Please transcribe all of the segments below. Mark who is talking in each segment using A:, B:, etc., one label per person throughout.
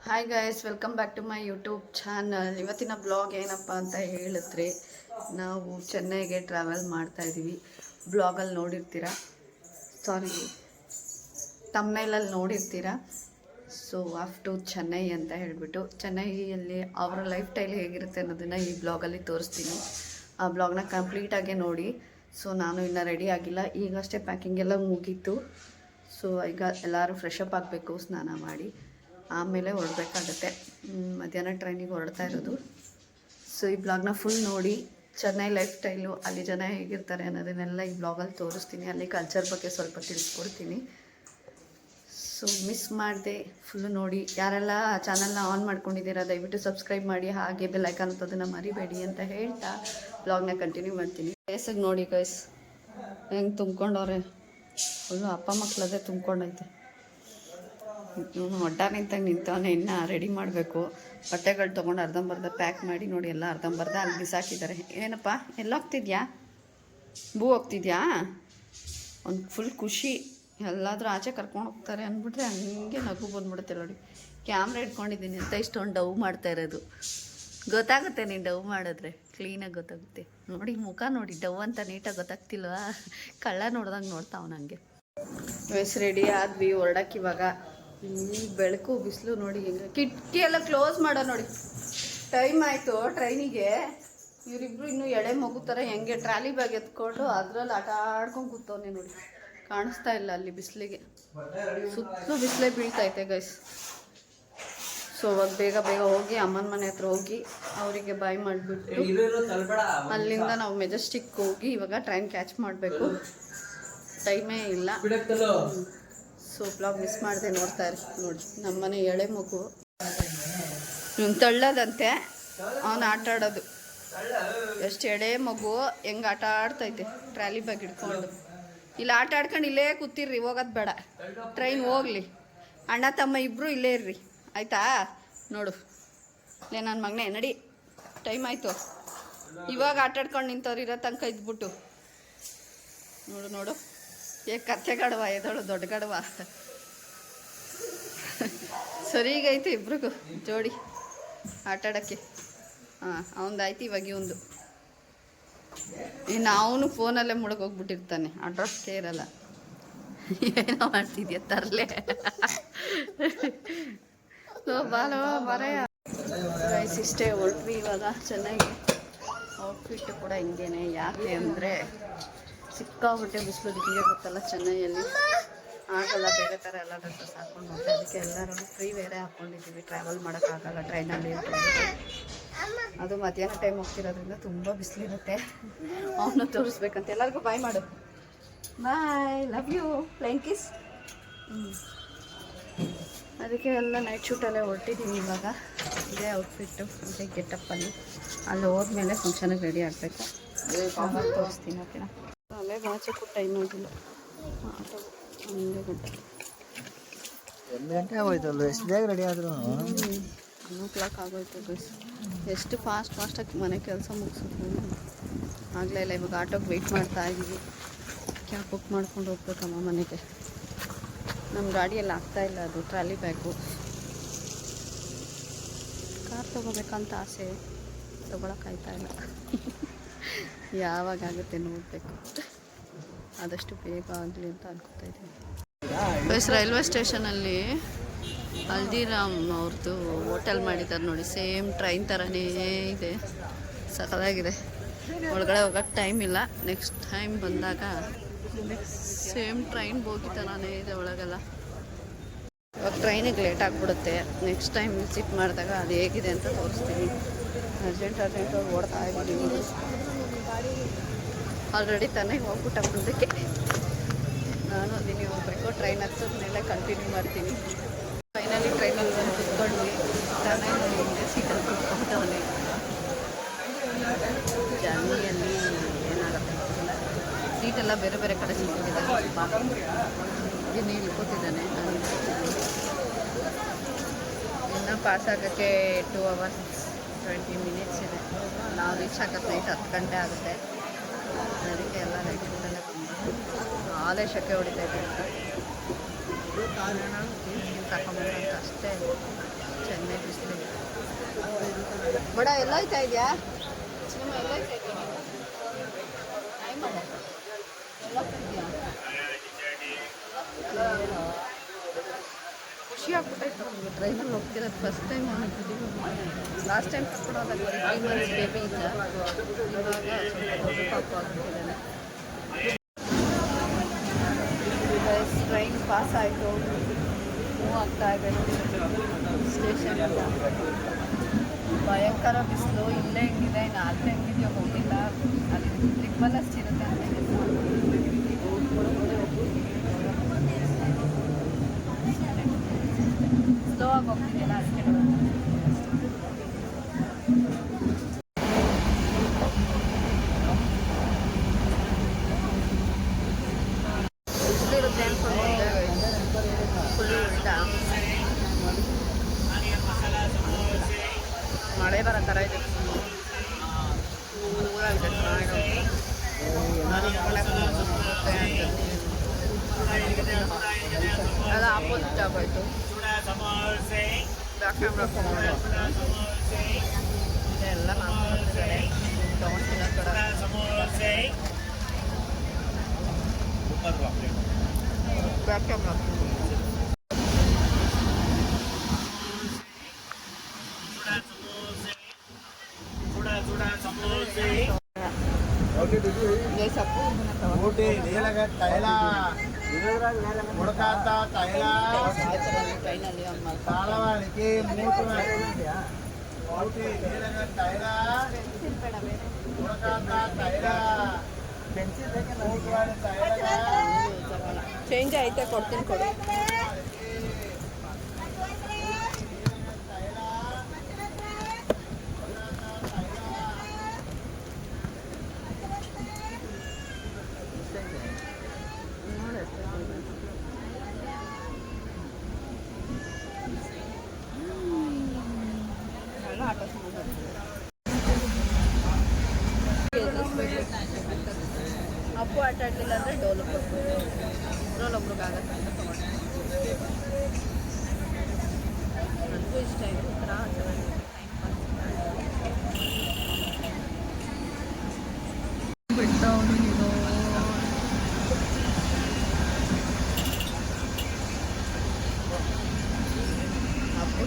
A: Hi guys, welcome back to my YouTube channel. ಇವತ್ತಿನ blog ಏನಪ್ಪ ಅಂತ ಹೇಳಿದ್ರೆ, ನಾವು ಚೆನ್ನೈಗೆ ಟ್ರಾವೆಲ್ ಮಾಡ್ತಾ ಇದ್ದೀವಿ. ಬ್ಲಾಗಲ್ಲಿ ನೋಡಿರ್ತೀರಾ, ಸಾರಿ ತಮ್ನೇಲಲ್ಲಿ ನೋಡಿರ್ತೀರಾ. ಸೊ ಆಫ್ ಟು ಚೆನ್ನೈ ಅಂತ ಹೇಳಿಬಿಟ್ಟು, ಚೆನ್ನೈಯಲ್ಲಿ ಅವರ ಲೈಫ್ ಸ್ಟೈಲ್ ಹೇಗಿರುತ್ತೆ ಅನ್ನೋದನ್ನು ಈ ಬ್ಲಾಗಲ್ಲಿ ತೋರಿಸ್ತೀನಿ. ಆ ಬ್ಲಾಗ್ನ ಕಂಪ್ಲೀಟಾಗೆ ನೋಡಿ. ಸೊ ನಾನು ಇನ್ನೂ ರೆಡಿ ಆಗಿಲ್ಲ, ಈಗಷ್ಟೇ ಪ್ಯಾಕಿಂಗ್ ಎಲ್ಲ ಮುಗೀತು. ಸೊ ಈಗ ಎಲ್ಲರೂ ಫ್ರೆಶ್ ಅಪ್ ಆಗಬೇಕು, ಸ್ನಾನ ಮಾಡಿ ಆಮೇಲೆ ಹೊರಡಬೇಕಾಗತ್ತೆ. ಮಧ್ಯಾಹ್ನ ಟ್ರೈನಿಗೆ ಹೊರಡ್ತಾ ಇರೋದು. ಸೊ ಈ ಬ್ಲಾಗ್ನ ಫುಲ್ ನೋಡಿ. ಚೆನ್ನೈ ಲೈಫ್ ಸ್ಟೈಲು, ಅಲ್ಲಿ ಜನ ಹೇಗಿರ್ತಾರೆ ಅನ್ನೋದನ್ನೆಲ್ಲ ಈ ಬ್ಲಾಗಲ್ಲಿ ತೋರಿಸ್ತೀನಿ. ಅಲ್ಲಿ ಕಲ್ಚರ್ ಬಗ್ಗೆ ಸ್ವಲ್ಪ ತಿಳಿಸ್ಕೊಡ್ತೀನಿ. ಸೊ ಮಿಸ್ ಮಾಡಿದೆ, ಫುಲ್ಲು ನೋಡಿ. ಯಾರೆಲ್ಲ ಚಾನಲ್ನ ಆನ್ ಮಾಡ್ಕೊಂಡಿದ್ದೀರಾ ದಯವಿಟ್ಟು ಸಬ್ಸ್ಕ್ರೈಬ್ ಮಾಡಿ, ಹಾಗೆ ಬೆಲ್ ಐಕಾನ್ ಅಂತದನ್ನು ಮರಿಬೇಡಿ ಅಂತ ಹೇಳ್ತಾ ಬ್ಲಾಗ್ನ ಕಂಟಿನ್ಯೂ ಮಾಡ್ತೀನಿ. ಬೇಸಿಗೆ ನೋಡಿ ಗೈಸ್ ಹೆಂಗೆ ತುಂಬ್ಕೊಂಡವ್ರೆ, ಫುಲ್ಲು ಅಪ್ಪ ಮಕ್ಕಳದೇ ತುಂಬ್ಕೊಂಡೈತೆ. ಒಡ್ಡ ನಿಂತವನೇ, ಇನ್ನೂ ರೆಡಿ ಮಾಡಬೇಕು. ಬಟ್ಟೆಗಳು ತೊಗೊಂಡು ಅರ್ಧಂಬರ್ಧ ಪ್ಯಾಕ್ ಮಾಡಿ ನೋಡಿ, ಎಲ್ಲ ಅರ್ಧಂಬರ್ಧ ಅಲ್ಲಿ ಬಿಸಾಕಿದ್ದಾರೆ. ಏನಪ್ಪ ಎಲ್ಲೋಗ್ತಿದ್ಯಾ? ಹೋಗ್ತಿದ್ಯಾ? ಒಂದು ಫುಲ್ ಖುಷಿ, ಎಲ್ಲಾದರೂ ಆಚೆ ಕರ್ಕೊಂಡು ಹೋಗ್ತಾರೆ ಅಂದ್ಬಿಟ್ರೆ ಹಂಗೆ ನಗು ಬಂದ್ಬಿಡುತ್ತೆ ನೋಡಿ. ಕ್ಯಾಮ್ರಾ ಇಟ್ಕೊಂಡಿದ್ದೀನಿ ಅಂತ ಇಷ್ಟೊಂದು ಡವ್ ಮಾಡ್ತಾ ಇರೋದು. ಗೊತ್ತಾಗುತ್ತೆ ನೀನು ಡವ್ ಮಾಡಿದ್ರೆ, ಕ್ಲೀನಾಗಿ ಗೊತ್ತಾಗುತ್ತೆ ನೋಡಿ. ಮುಖ ನೋಡಿ, ಡವ್ ಅಂತ ನೀಟಾಗಿ ಗೊತ್ತಾಗ್ತಿಲ್ವಾ? ಕಳ್ಳ ನೋಡ್ದಂಗೆ ನೋಡ್ತಾವ ನನಗೆ. ವಯಸ್ಸು ರೆಡಿ ಆದ್ವಿ, ಹೊರಡಕ್ಕೆ ಇವಾಗ. ಬೆಳಕು ಬಿಸಿಲು ನೋಡಿ, ಹೆಂಗೆ ಕಿಟಕಿ ಎಲ್ಲ ಕ್ಲೋಸ್ ಮಾಡೋ ನೋಡಿ. ಟೈಮ್ ಆಯಿತು ಟ್ರೈನಿಗೆ. ಇವರಿಬ್ರು ಇನ್ನೂ ಎಳೆ ಮಗು ಥರ ಹೆಂಗೆ ಟ್ರಾಲಿ ಬ್ಯಾಗ್ ಎತ್ಕೊಂಡು ಅದರಲ್ಲಿ ಆಟ ಆಡ್ಕೊಂಡು ಕೂತವನೆ ನೋಡಿ. ಕಾಣಿಸ್ತಾ ಇಲ್ಲ ಅಲ್ಲಿ ಬಿಸಿಲಿಗೆ, ಸುತ್ತಲೂ ಬಿಸಿಲೇ ಬೀಳ್ತೈತೆ ಗೈಸ್. ಸೊ ಅವಾಗ ಬೇಗ ಬೇಗ ಹೋಗಿ ಅಮ್ಮನ ಮನೆ ಹತ್ರ ಹೋಗಿ ಅವರಿಗೆ ಬಾಯ್ ಮಾಡಿಬಿಟ್ಟು ಅಲ್ಲಿಂದ ನಾವು ಮೆಜೆಸ್ಟಿಕ್ ಹೋಗಿ ಇವಾಗ ಟ್ರೈನ್ ಕ್ಯಾಚ್ ಮಾಡಬೇಕು. ಟೈಮೇ ಇಲ್ಲ. ಸೊ ಬ್ಲಾಗ್ ಮಿಸ್ ಮಾಡಿದೆ, ನೋಡ್ತಾ ಇರಿ ನೋಡಿ. ನಮ್ಮನೆ ಎಳೆ ಮಗು ಇವ್ನು ತಳ್ಳೋದಂತೆ, ಅವನು ಆಟ ಆಡೋದು. ಎಷ್ಟು ಎಳೆ ಮಗು ಹೆಂಗೆ ಆಟ ಆಡ್ತೈತೆ ಟ್ರಾಲಿ ಬ್ಯಾಗ್ ಹಿಡ್ಕೊಂಡು. ಇಲ್ಲಿ ಆಟ ಆಡ್ಕೊಂಡು ಇಲ್ಲೇ ಕೂತಿರ್ರಿ, ಹೋಗೋದು ಬೇಡ. ಟ್ರೈನ್ ಹೋಗಲಿ, ಅಣ್ಣ ತಮ್ಮ ಇಬ್ಬರು ಇಲ್ಲೇ ಇರ್ರಿ ಆಯಿತಾ. ನೋಡು ಲೇ ನನ್ನ ಮಗನೇ, ನಡಿ, ಟೈಮ್ ಆಯಿತು. ಇವಾಗ ಆಟ ಆಡ್ಕೊಂಡು ನಿಂತವ್ರು ಇರೋ ತನಕ ಇದ್ಬಿಟ್ಟು ನೋಡು ನೋಡು. ಕತ್ತೆ ಗಡವ ಎದೋಳು, ದೊಡ್ಡ ಗಡವ. ಸರಿಗೈತೆ ಇಬ್ರಿಗೂ ಜೋಡಿ ಆಟಾಡೋಕ್ಕೆ. ಹಾಂ ಅವನದಾಯ್ತು, ಇವಾಗ ಇವಂದು. ಇನ್ನು ಅವನು ಫೋನಲ್ಲೇ ಮುಳುಗೋಗ್ಬಿಟ್ಟಿರ್ತಾನೆ, ಅಡ್ರೆಸ್ಗೆ ಇರಲ್ಲ. ಏನೋ ಮಾಡ್ತಿದ್ಯಾ ತರಲೆ? ಬಾಲೋ ಬರೆಯ ಗೈಸ್, ಇಷ್ಟೇ ಹೊರಟ್ವಿ ಇವಾಗ ಚೆನ್ನಾಗಿ. ಔಟ್ಫಿಟ್ಟು ಕೂಡ ಹಿಂಗೇನೆ. ಯಾಕೆ ಅಂದರೆ ಸಿಕ್ಕಾಬಿಟ್ಟೆ ಬಿಸಿಲು, ಹಿಂಗೆ ಗೊತ್ತಲ್ಲ ಚೆನ್ನೈಯಲ್ಲಿ ಆಗಲ್ಲ. ಬೇರೆ ಥರ ಎಲ್ಲ ಡ್ರೆಸ್ಸಸ್ ಹಾಕ್ಕೊಂಡು ಹೋಗ್ತೀವಿ. ಅದಕ್ಕೆ ಎಲ್ಲರೂ ಫ್ರೀ ವೇರೇ ಹಾಕ್ಕೊಂಡಿದ್ದೀವಿ. ಟ್ರಾವೆಲ್ ಮಾಡೋಕ್ಕಾಗಲ್ಲ ಟ್ರೈನಲ್ಲಿ ಅಂತ. ಅದು ಮಧ್ಯಾಹ್ನ ಟೈಮ್ ಹೋಗ್ತಿರೋದ್ರಿಂದ ತುಂಬ ಬಿಸಿಲಿರುತ್ತೆ. ಅವನು ತೋರಿಸ್ಬೇಕಂತ. ಎಲ್ಲರಿಗೂ ಬಾಯ್ ಮಾಡು. ಬಾಯ್, ಲವ್ ಯು, ಪ್ಲೇನ್ ಕಿಸ್. ಅದಕ್ಕೆ ಎಲ್ಲ ನೈಟ್ ಶೂಟಲ್ಲೇ ಹೊರಟಿದ್ದೀವಿ ಇವಾಗ. ಇದೇ ಔಟ್ಫಿಟ್ಟು, ಇದೇ ಗೆಟಪ್ಪಲ್ಲಿ. ಅಲ್ಲಿ ಹೋದ್ಮೇಲೆ ಫಂಕ್ಷನಿಗೆ ರೆಡಿ ಆಗಬೇಕು. ತೋರಿಸ್ತೀನಿ, ಓಕೆನಾ? ಅಲ್ಲೇ ಬಾಚಕ್ಕೂ ಟೈಮ್ ಆಗಿಲ್ಲ. ಆಟೋ 1 ಗಂಟೆ
B: ಆಗೋಯ್ತಲ್ಲ, ಎಷ್ಟು ಬೇಗ ರೆಡಿ ಆದರೂ
A: 1 o'clock ಆಗೋಯ್ತು ಗೈಸ್. ಎಷ್ಟು ಫಾಸ್ಟಾಗಿ ಮನೆ ಕೆಲಸ ಮುಗಿಸಿದ್ವಿ ಆಗಲೇ ಇಲ್ಲ. ಇವಾಗ ಆಟೋಗೆ ವೆಯ್ಟ್ ಮಾಡ್ತಾ ಇದ್ದೀವಿ. ಕ್ಯಾಬ್ ಬುಕ್ ಮಾಡ್ಕೊಂಡು ಹೋಗ್ಬೇಕಮ್ಮ ಮನೆಗೆ. ನಮ್ಮ ಗಾಡಿಯಲ್ಲಿ ಆಗ್ತಾಯಿಲ್ಲ, ಅದು ಟ್ರಾಲಿ ಬ್ಯಾಗು. ಕಾರ್ ತೊಗೋಬೇಕಂತ ಆಸೆ, ತೊಗೊಳಕ್ಕಾಯ್ತಾ ಇಲ್ಲ. ಯಾವಾಗ ಆಗುತ್ತೆ ನೋಡಬೇಕು. ಆದಷ್ಟು ಬೇಗ ಆಗಲಿ ಅಂತ ಅನ್ಕೋತಾ ಇದ್ದೀನಿ. ಬಸ್ ರೈಲ್ವೆ ಸ್ಟೇಷನಲ್ಲಿ ಹಲ್ದಿರಾಮ್ ಅವ್ರದ್ದು ಹೋಟೆಲ್ ಮಾಡಿದ್ದಾರೆ ನೋಡಿ. ಸೇಮ್ ಟ್ರೈನ್ ಥರನೇ ಇದೆ, ಸಖತ್ತಾಗಿದೆ. ಒಳಗಡೆ ಹೋಗೋಕ್ಕೆ ಟೈಮ್ ಇಲ್ಲ. ನೆಕ್ಸ್ಟ್ ಟೈಮ್ ಬಂದಾಗ ಸೇಮ್ ಟ್ರೈನ್ ಬೋಗಿ ಥರನೇ ಇದೆ ಒಳಗೆಲ್ಲ. ಇವಾಗ ಟ್ರೈನಿಗೆ ಲೇಟ್ ಆಗಿಬಿಡುತ್ತೆ. ನೆಕ್ಸ್ಟ್ ಟೈಮ್ ವಿಸಿಟ್ ಮಾಡಿದಾಗ ಅದು ಹೇಗಿದೆ ಅಂತ ತೋರಿಸ್ತೀನಿ. ಅರ್ಜೆಂಟ್ ಓಡ್ತಾ ಇದ್ದೀನಿ. ಆಲ್ರೆಡಿ ತಾನೇ ಹೋಗ್ಬಿಟ್ಟ ಮುಂದಕ್ಕೆ. ನಾನು ಅದೀನಿ, ಹೋಗ್ಬೇಕು. ಟ್ರೈನ್ ಹತ್ತದ ಮೇಲೆ ಕಂಟಿನ್ಯೂ ಮಾಡ್ತೀನಿ. ಫೈನಲಿ ಟ್ರೈನಲ್ಲಿ ಬಂದು ಕುತ್ಕೊಂಡ್ವಿ. ತಾನೇ ನೋಡಿ ಹಿಂದೆ ಸೀಟಲ್ಲಿ ಕುತ್ಕೊಂಡವನೇ. ಜರ್ನಿಯಲ್ಲಿ ಏನಾಗುತ್ತೆ ಗೊತ್ತಿಲ್ಲ. ಸೀಟೆಲ್ಲ ಬೇರೆ ಬೇರೆ ಕಡೆ ಸಿಕ್ಕಿದ್ದಾರೆ. ಇಲ್ಲಿ ಇಳ್ಕೊತಿದ್ದಾನೆ, ನಾನು ಇಳ್ಕೊತಿದ್ದೀನಿ. ಇನ್ನು ಪಾಸ್ ಆಗೋಕ್ಕೆ 2 hours 20 minutes ಇದೆ. ನಾವು ರೀಚ್ ಆಗೋಕ್ಕೆ ನೈಟ್ 10 ಗಂಟೆ ಆಗುತ್ತೆ. ಅದಕ್ಕೆ ಎಲ್ಲ ನೈಟ್ ಊಟಲ್ಲೇ ಬಂದು ಹಾಲೇ ಶೆಕೆ ಹೊಡಿತಾ ಇದ್ದೀವಿ. ಕಾರಣ ತಗೊಂಬಂದ್ರೆ ಅಷ್ಟೇ ಚೆನ್ನ ಬಡ ಎಲ್ಲ ಹೋಯ್ತಾ ಇದೆಯಾ ಸಿನಿಮಾ ಎಲ್ಲ ಹೋಯ್ತಾ ಇದೆಯಾ ಎಲ್ಲ ಹೋಗ್ತಿದ್ಯಾ ಖುಷಿ ಆಗ್ಬಿಟ್ಟೈತೆ ನಮಗೆ ಟ್ರೈನಲ್ಲಿ ಹೋಗ್ತಿರೋದು ಫಸ್ಟ್ ಟೈಮ್ ಲಾಸ್ಟ್ ಟೈಮ್ ಕರ್ಕೊಂಡು ಹೋದಾಗ ಬರೀ 3 ಮಂತ್ಸ್ ಬೇಬಿ ಇದ್ದ ಇವಾಗ ಸ್ವಲ್ಪ ದೊಡ್ಡ ಪಾಪು ಆಗ್ಬಿಟ್ಟಿದ್ದಾನೆ. ಟ್ರೈನ್ ಪಾಸ್ ಆಯಿತು, ಮೂವ್ ಆಗ್ತಾ ಇದೆ ಸ್ಟೇಷನ್. ಭಯಂಕರ ಬಿಸಿಲು. ಇಲ್ಲೇ ಹೆಂಗಿದೆ, ಇನ್ನು ಅಲ್ಲೇ ಹೆಂಗಿದೆಯೋ ಗೊತ್ತಿಲ್ಲ. ಅಲ್ಲಿ ಟ್ರಿಪ್ಪಲ್ ಅಷ್ಟಿರುತ್ತೆ ಅಂತ ಸ್ಲೋ ಆಗಿ ಹೋಗ್ತಿದೆಯಲ್ಲ ಅದಕ್ಕೆ ಬಿಸಿಲಿರುತ್ತೆ ಅಂದ್ಕೊಂಡ್ರೆ ಫುಲ್ ಉಲ್ಟಾ ಮಳೆ ಬರೋ ಥರ ಇದೆ. ಊರಾಗಿದೆ ಅದು ಆಪೋಸಿಟ್ ಆಗೋಯ್ತು. ಬ್ಯಾಕ್ ಕ್ಯಾಮ್ರಾ ಎಲ್ಲ ಮಾಡ್ಕೊಂಡಿದ್ದಾರೆ ತೊಗೊಂಡಿಲ್ಲ ಕಡೆ ಬ್ಯಾಕ್ ಕ್ಯಾಮ್ರಾ. ಚೇಂಜ್ ಐತೆ ಕೊಡ್ತೀನಿ ಕೊಡು. ಅಪ್ಪು ಆಟ ಆಡಲಿಲ್ಲ ಅಂದರೆ ಡೋಲು ಕೊಡ್ಬೋದು, ಒಬ್ರಿಗೆ ಆಗತ್ತೆ ಅಂತ ತೊಗೊಂಡು. ನನಗೂ ಇಷ್ಟ ಇದೆ ಒಂಥರ ಚೆನ್ನಾಗಿದೆ ಬಿಟ್ಟವನು ನೀನು. ಅಪ್ಪು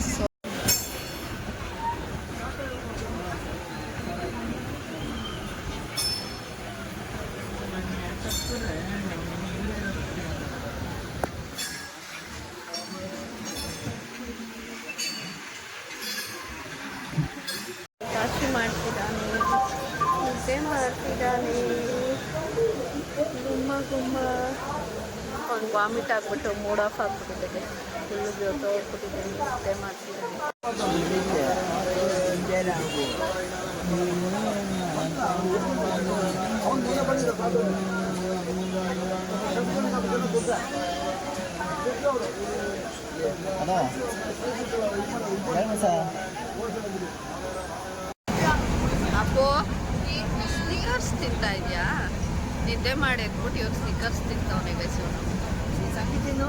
A: ಕಾಶಿ ಮಾಡ್ತಿದ್ದಾನೆ, ನಿದ್ದೆ ಮಾಡ್ತಿದ್ದಾನೆ. ಗುಮ್ಮ ಅವ್ನು ವಾಮಿಟ್ ಆಗ್ಬಿಟ್ಟು ಮೂಡ್ ಆಫ್ ಆಗ್ಬಿಟ್ಟಿದ್ದಾನೆ. ಫುಲ್ಲು ಹೋಗ್ಬಿಟ್ಟಿದ್ದಾನೆ, ನಿದ್ದೆ ಮಾಡ್ತಿದ್ದಾನೆ. ಅಪ್ಪೋ ಈ ಸ್ನಿಕರ್ಸ್ ತಿಂತಾ ಇದೆಯಾ? ನಿದ್ದೆ ಮಾಡಿ ಎದ್ಬಿಟ್ಟು ಇವ್ರು ಸ್ನಿಕರ್ಸ್ ತಿಂತವನೆ ಗೈಸು. ಸಾಕಿದ್ದೀನು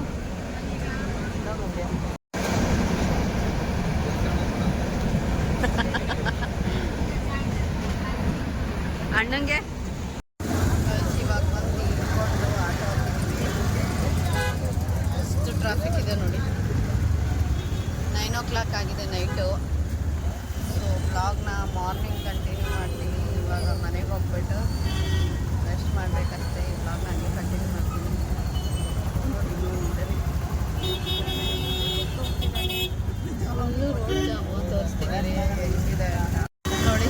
A: ಅಣ್ಣಂಗೆ ಇವಾಗ ಬಂದು ಇಟ್ಕೊಂಡು ಆಟೋ ಎಷ್ಟು ಟ್ರಾಫಿಕ್ ಇದೆ ನೋಡಿ. 9 o'clock ಆಗಿದೆ ನೈಟು. ಸೊ ಬ್ಲಾಗ್ನ ಮಾರ್ನಿಂಗ್ ಕಂಟಿನ್ಯೂ ಮಾಡ್ತೀನಿ. ಇವಾಗ ಮನೆಗೆ ಹೋಗ್ಬಿಟ್ಟು ರೆಸ್ಟ್ ಮಾಡಬೇಕಂತೆ. ಈ ಬ್ಲಾಗ್ನ ಹಂಗೆ ಕಂಟಿನ್ಯೂ ಮಾಡ್ತೀನಿ. ಫುಲ್ಲು ರೋಡ್ ಜಾಮು ತೋರಿಸ್ತಿದ್ದಾರೆ ಹೆಂಗಿದೆ ನೋಡಿ.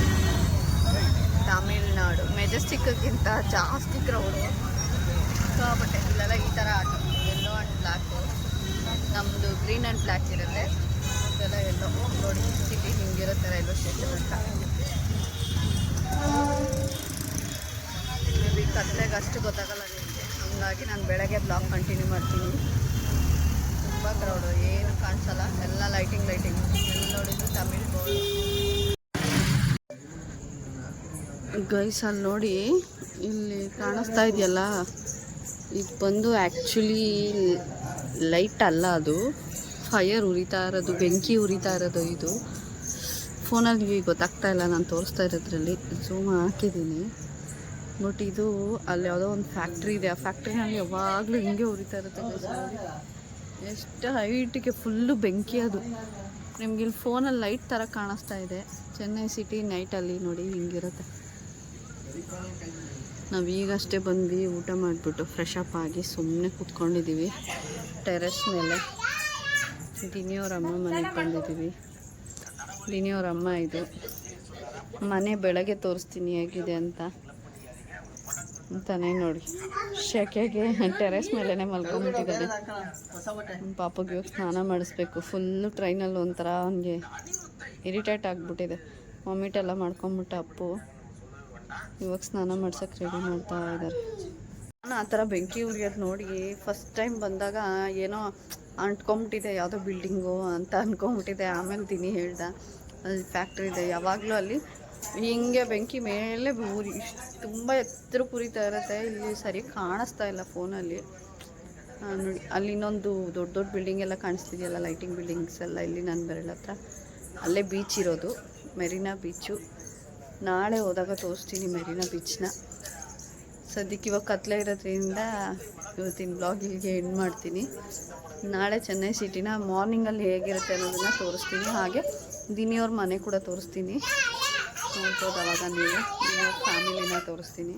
A: ತಮಿಳ್ನಾಡು ಮೆಜೆಸ್ಟಿಕ್ಕಿಂತ ಜಾಸ್ತಿ ಕ್ರೌಡು ಸಿಕ್ಕಾಪಟ್ಟೆ. ಇಲ್ಲೆಲ್ಲ ಈ ಥರ ಆಟೋ ಯೆಲ್ಲೋ ಆ್ಯಂಡ್ ಬ್ಲ್ಯಾಕು, ನಮ್ಮದು ಗ್ರೀನ್ ಆ್ಯಂಡ್ ಬ್ಲ್ಯಾಕ್ ಇರುತ್ತೆ. ಇದೆಲ್ಲ ಎಲ್ಲೋ ನೋಡಿ ಸಿಟಿ ಹಿಂಗಿರುತ್ತೆ ರೈಲ್ವೆ ಸ್ಟೇಷನ್ ಅಂತ. ಮೇ ಬಿ ಕತ್ಲೆಗೆ ಅಷ್ಟು ಗೊತ್ತಾಗಲ್ಲ ನಿಮಗೆ, ಹಂಗಾಗಿ ನಾನು ಬೆಳಗ್ಗೆ ಬ್ಲಾಗ್ ಕಂಟಿನ್ಯೂ ಮಾಡ್ತೀನಿ. ತುಂಬ ಕ್ರೌಡು, ಏನು ಕಾಣಿಸಲ್ಲ, ಎಲ್ಲ ಲೈಟಿಂಗ್ ಎಲ್ಲಿ ನೋಡಿದ್ರು ತಮಿಳ್ ಬೋರ್ಡು. ಗೈಸ್ ಅಲ್ಲಿ ನೋಡಿ, ಇಲ್ಲಿ ಕಾಣಿಸ್ತಾ ಇದೆಯಲ್ಲ, ಇದು ಬಂದು ಆ್ಯಕ್ಚುಲಿ ಲೈಟ್ ಅಲ್ಲ, ಅದು ಫೈರ್ ಉರಿತಾ ಇರೋದು, ಬೆಂಕಿ ಉರಿತಾ ಇರೋದು. ಇದು ಫೋನಲ್ಲಿ ಗೊತ್ತಾಗ್ತಾ ಇಲ್ಲ ನಾನು ತೋರಿಸ್ತಾ ಇರೋದ್ರಲ್ಲಿ. ಝೂಮ್ ಹಾಕಿದ್ದೀನಿ. ಬಟ್ ಇದು ಅಲ್ಲಿ ಯಾವುದೋ ಒಂದು ಫ್ಯಾಕ್ಟ್ರಿ ಇದೆ. ಆ ಫ್ಯಾಕ್ಟ್ರಿನಲ್ಲಿ ಯಾವಾಗಲೂ ಹಿಂಗೆ ಉರಿತಾ ಇರುತ್ತೆ guys. ನೋಡಿ ಎಷ್ಟು ಹೈಟಿಗೆ ಫುಲ್ಲು ಬೆಂಕಿ ಅದು. ನಿಮ್ಗೆ ಇಲ್ಲಿ ಫೋನಲ್ಲಿ ಲೈಟ್ ಥರ ಕಾಣಿಸ್ತಾ ಇದೆ. ಚೆನ್ನೈ ಸಿಟಿ ನೈಟಲ್ಲಿ ನೋಡಿ ಹಿಂಗಿರುತ್ತೆ. ನಾವು ಈಗಷ್ಟೇ ಬಂದ್ವಿ, ಊಟ ಮಾಡಿಬಿಟ್ಟು ಫ್ರೆಶ್ ಅಪ್ ಆಗಿ ಸುಮ್ಮನೆ ಕೂತ್ಕೊಂಡಿದ್ದೀವಿ ಟೆರೆಸ್ ಮೇಲೆ. ದಿನಿಯವ್ರ ಅಮ್ಮ ಮನೆಗೆ ಬಂದಿದ್ದೀವಿ. ದಿನಿಯವ್ರ ಅಮ್ಮ ಇದು ಮನೆ ಬೆಳಗ್ಗೆ ತೋರಿಸ್ತೀನಿ ಹೇಗಿದೆ ಅಂತ ಅಂತಾನೆ. ನೋಡಿ ಶೆಕೆಗೆ ಟೆರೆಸ್ ಮೇಲೇ ಮಲ್ಕೊಂಡ್ಬಿಟ್ಟಿದ್ದಾನೆ. ಪಾಪಗೆ ಇವಾಗ ಸ್ನಾನ ಮಾಡಿಸ್ಬೇಕು. ಫುಲ್ಲು ಟ್ರೈನಲ್ಲಿ ಒಂಥರ ಅವನಿಗೆ ಇರಿಟೇಟ್ ಆಗಿಬಿಟ್ಟಿದೆ. ವಾಮಿಟ್ ಎಲ್ಲ ಮಾಡ್ಕೊಂಬಿಟ್ಟ ಅಪ್ಪು. ಇವಾಗ ಸ್ನಾನ ಮಾಡ್ಸೋಕ್ಕೆ ರೆಡಿ ಮಾಡ್ತಾ ಇದ್ದಾರೆ. ನಾನು ಆ ಥರ ಬೆಂಕಿ ಉರಿಯೋದು ನೋಡಿ ಫಸ್ಟ್ ಟೈಮ್ ಬಂದಾಗ ಏನೋ ಅಂಟ್ಕೊಂಬಿಟ್ಟಿದೆ, ಯಾವುದೋ ಬಿಲ್ಡಿಂಗು ಅಂತ ಅಂದ್ಕೊಂಬಿಟ್ಟಿದೆ. ಆಮೇಲೆ ದಿನಿ ಹೇಳ್ದ ಅಲ್ಲಿ ಫ್ಯಾಕ್ಟ್ರಿ ಇದೆ, ಯಾವಾಗಲೂ ಅಲ್ಲಿ ಹಿಂಗೆ ಬೆಂಕಿ ಮೇಲೆ ಉರಿ ತುಂಬ ಎತ್ತರಕ್ಕೆ ಉರಿತಾ ಇರುತ್ತೆ. ಇಲ್ಲಿ ಸರಿ ಕಾಣಿಸ್ತಾ ಇಲ್ಲ ಫೋನಲ್ಲಿ. ನೋಡಿ ಅಲ್ಲಿ ಇನ್ನೊಂದು ದೊಡ್ಡ ದೊಡ್ಡ ಬಿಲ್ಡಿಂಗ್ ಎಲ್ಲ ಕಾಣಿಸ್ತಿದೆಯಲ್ಲ, ಲೈಟಿಂಗ್ ಬಿಲ್ಡಿಂಗ್ಸ್ ಎಲ್ಲ ಇಲ್ಲಿ ನನ್ನ ಬೆರಳ ಹತ್ರ. ಅಲ್ಲೇ ಬೀಚ್ ಇರೋದು, ಮೆರಿನಾ ಬೀಚು. ನಾಳೆ ಹೋದಾಗ ತೋರಿಸ್ತೀನಿ ಮೆರಿನಾ ಬೀಚ್ನ. ಸದ್ಯಕ್ಕೆ ಇವಾಗ ಕತ್ಲೆ ಇರೋದ್ರಿಂದ ಇವತ್ತಿನ ಬ್ಲಾಗ್ ಇಲ್ಲಿಗೆ ಎಂಡ್ ಮಾಡ್ತೀನಿ. ನಾಳೆ ಚೆನ್ನೈ ಸಿಟಿನ ಮಾರ್ನಿಂಗಲ್ಲಿ ಹೇಗಿರುತ್ತೆ ಅನ್ನೋದನ್ನು ತೋರಿಸ್ತೀನಿ. ಹಾಗೆ ದಿನಿಯವ್ರ ಮನೆ ಕೂಡ ತೋರಿಸ್ತೀನಿ. ನೋಡ್ಬೋದು ಅವಾಗ ನೀವು ಫ್ಯಾಮಿಲಿನ ತೋರಿಸ್ತೀನಿ.